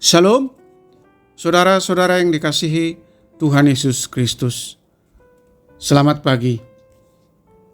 Shalom, saudara-saudara yang dikasihi Tuhan Yesus Kristus. Selamat pagi.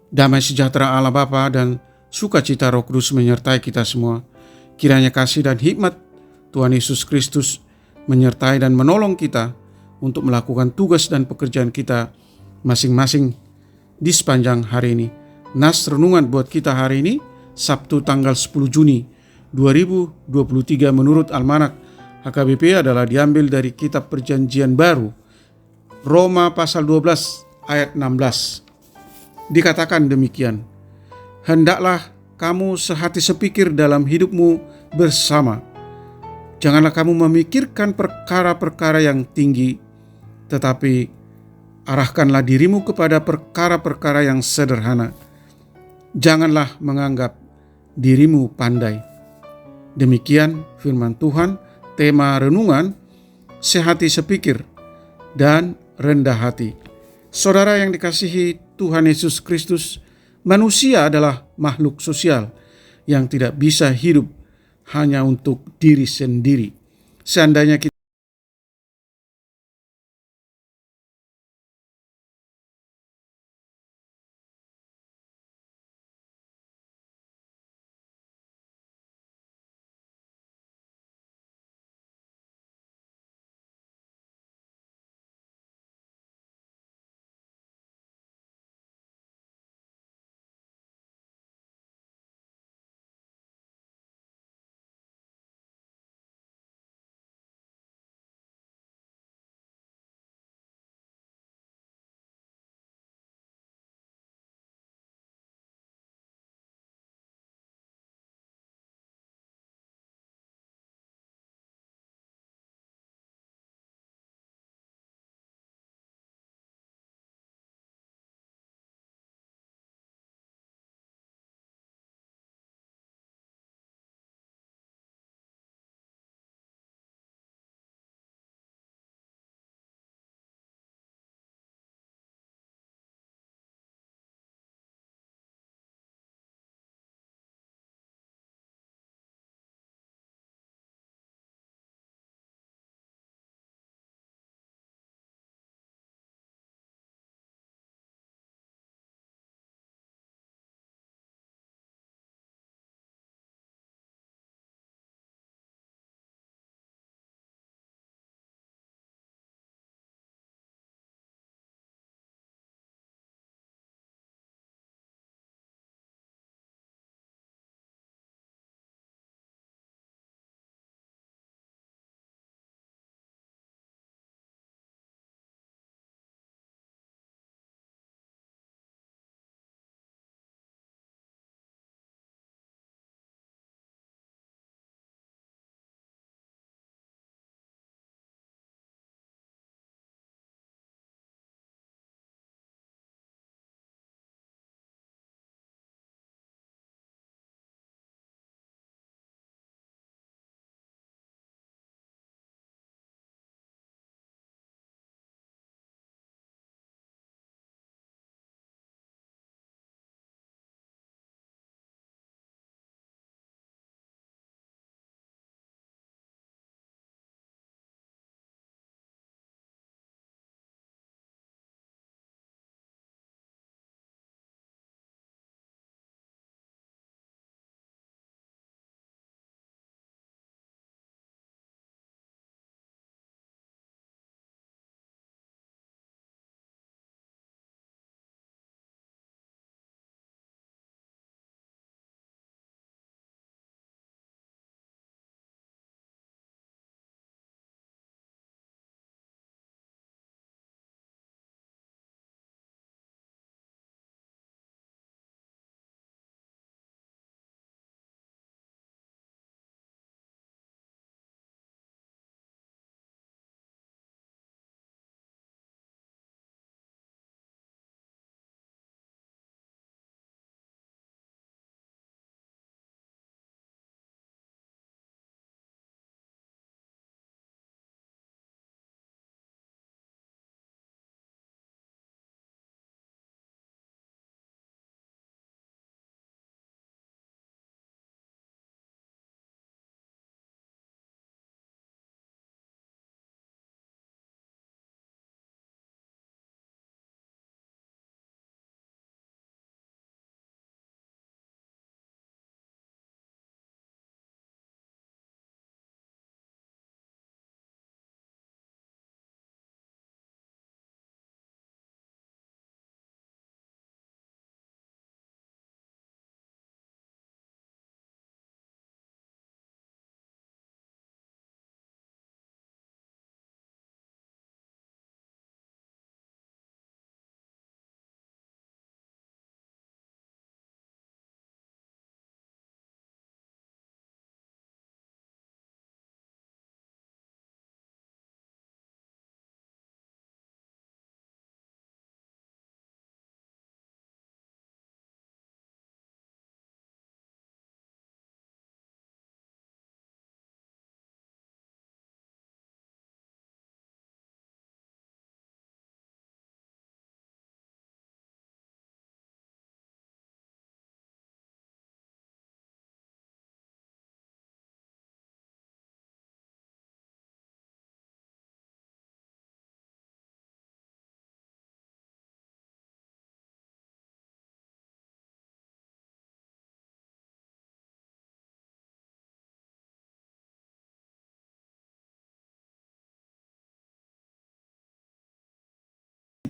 Damai sejahtera Allah Bapa dan sukacita Roh Kudus menyertai kita semua. Kiranya kasih dan hikmat Tuhan Yesus Kristus menyertai dan menolong kita untuk melakukan tugas dan pekerjaan kita masing-masing di sepanjang hari ini. Nas renungan buat kita hari ini, Sabtu tanggal 10 Juni 2023 menurut Almanak HKBP adalah diambil dari kitab Perjanjian Baru, Roma pasal 12 ayat 16. Dikatakan demikian, hendaklah kamu sehati sepikir dalam hidupmu bersama. Janganlah kamu memikirkan perkara-perkara yang tinggi, tetapi arahkanlah dirimu kepada perkara-perkara yang sederhana. Janganlah menganggap dirimu pandai. Demikian firman Tuhan. Tema renungan, sehati sepikir dan rendah hati. Saudara yang dikasihi Tuhan Yesus Kristus, manusia adalah makhluk sosial yang tidak bisa hidup hanya untuk diri sendiri. Seandainya kita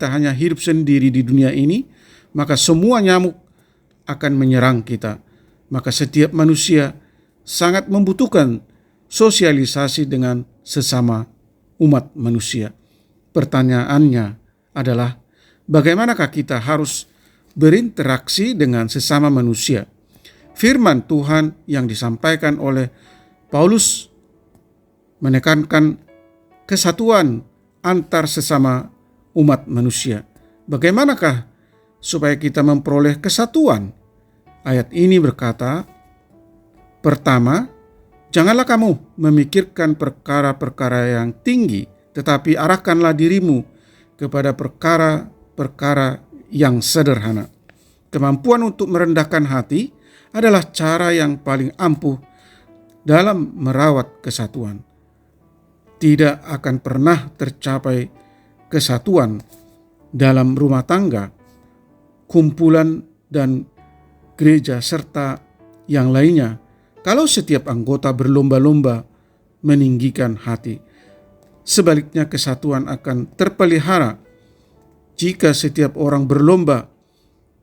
kita hanya hidup sendiri di dunia ini, maka semua nyamuk akan menyerang kita. Maka setiap manusia sangat membutuhkan sosialisasi dengan sesama umat manusia. Pertanyaannya adalah, bagaimanakah kita harus berinteraksi dengan sesama manusia? Firman Tuhan yang disampaikan oleh Paulus menekankan kesatuan antar sesama umat manusia. Bagaimanakah supaya kita memperoleh kesatuan? Ayat ini berkata, pertama, janganlah kamu memikirkan perkara-perkara yang tinggi, tetapi arahkanlah dirimu kepada perkara-perkara yang sederhana. Kemampuan untuk merendahkan hati adalah cara yang paling ampuh dalam merawat kesatuan. Tidak akan pernah tercapai kesatuan dalam rumah tangga, kumpulan, dan gereja, serta yang lainnya kalau setiap anggota berlomba-lomba meninggikan hati. Sebaliknya, kesatuan akan terpelihara jika setiap orang berlomba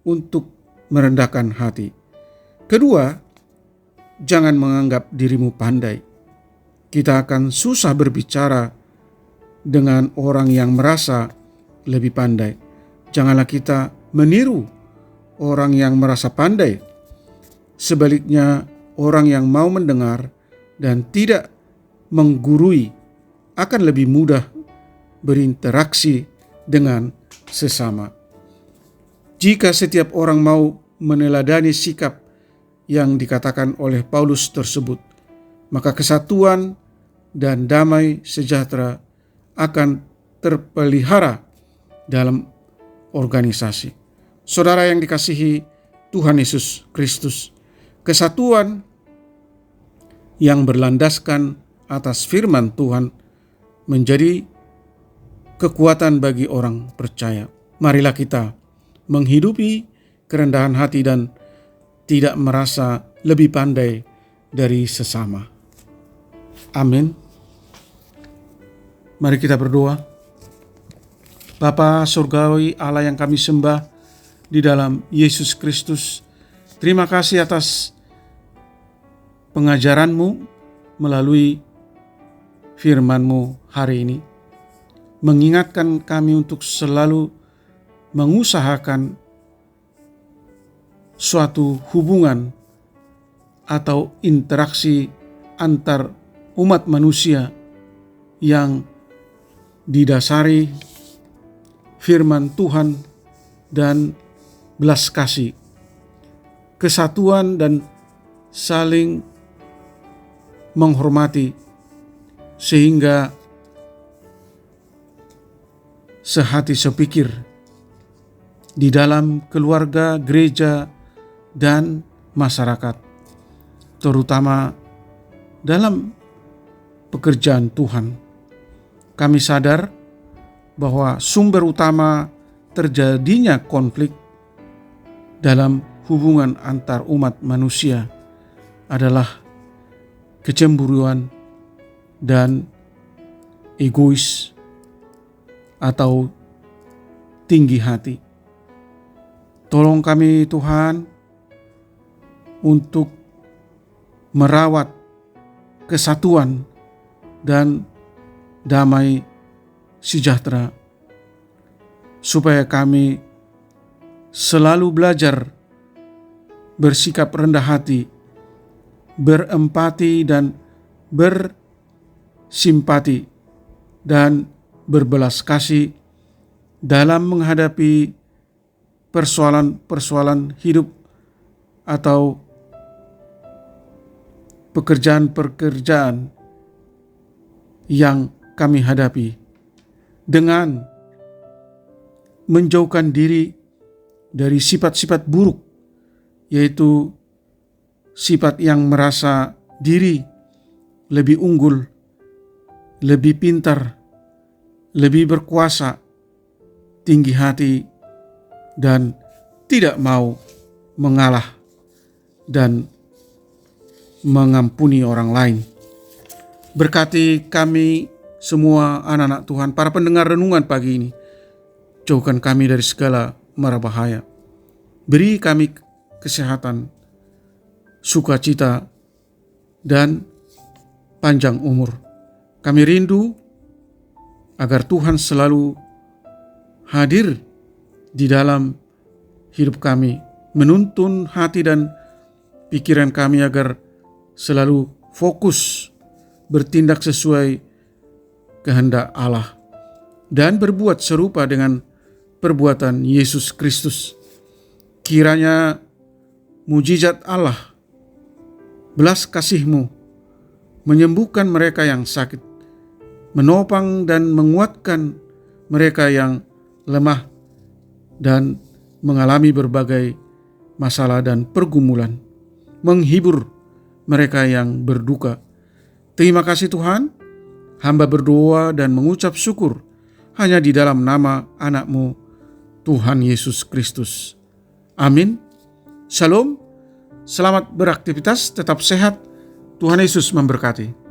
untuk merendahkan hati. Kedua, jangan menganggap dirimu pandai. Kita akan susah berbicara dengan orang yang merasa lebih pandai. Janganlah kita meniru orang yang merasa pandai. Sebaliknya, orang yang mau mendengar dan tidak menggurui akan lebih mudah berinteraksi dengan sesama. Jika setiap orang mau meneladani sikap yang dikatakan oleh Paulus tersebut, maka kesatuan dan damai sejahtera akan terpelihara dalam organisasi. Saudara yang dikasihi Tuhan Yesus Kristus, kesatuan yang berlandaskan atas firman Tuhan menjadi kekuatan bagi orang percaya. Marilah kita menghidupi kerendahan hati dan tidak merasa lebih pandai dari sesama. Amin. Mari kita berdoa. Bapa surgawi, Allah yang kami sembah di dalam Yesus Kristus, terima kasih atas pengajaran-Mu melalui firman-Mu hari ini, mengingatkan kami untuk selalu mengusahakan suatu hubungan atau interaksi antar umat manusia yang didasari firman Tuhan dan belas kasih, kesatuan dan saling menghormati, sehingga sehati sepikir di dalam keluarga, gereja, dan masyarakat, terutama dalam pekerjaan Tuhan. Kami sadar bahwa sumber utama terjadinya konflik dalam hubungan antar umat manusia adalah kecemburuan dan egois atau tinggi hati. Tolong kami Tuhan untuk merawat kesatuan dan damai sejahtera, supaya kami selalu belajar bersikap rendah hati, berempati dan bersimpati, dan berbelas kasih dalam menghadapi persoalan-persoalan hidup atau pekerjaan-pekerjaan yang kami hadapi, dengan menjauhkan diri dari sifat-sifat buruk, yaitu sifat yang merasa diri lebih unggul, lebih pintar, lebih berkuasa, tinggi hati, dan tidak mau mengalah dan mengampuni orang lain. Berkati kami semua anak-anak Tuhan, para pendengar renungan pagi ini. jauhkan kami dari segala mara bahaya. Beri kami kesehatan, sukacita, dan panjang umur. Kami rindu agar Tuhan selalu hadir di dalam hidup kami, menuntun hati dan pikiran kami agar selalu fokus bertindak sesuai kehendak Allah dan berbuat serupa dengan perbuatan Yesus Kristus. Kiranya mujizat Allah, belas kasih-Mu menyembuhkan mereka yang sakit, menopang dan menguatkan mereka yang lemah dan mengalami berbagai masalah dan pergumulan, menghibur mereka yang berduka. Terima kasih Tuhan, hamba berdoa dan mengucap syukur hanya di dalam nama anak-Mu, Tuhan Yesus Kristus. Amin. Shalom, selamat beraktivitas, tetap sehat, Tuhan Yesus memberkati.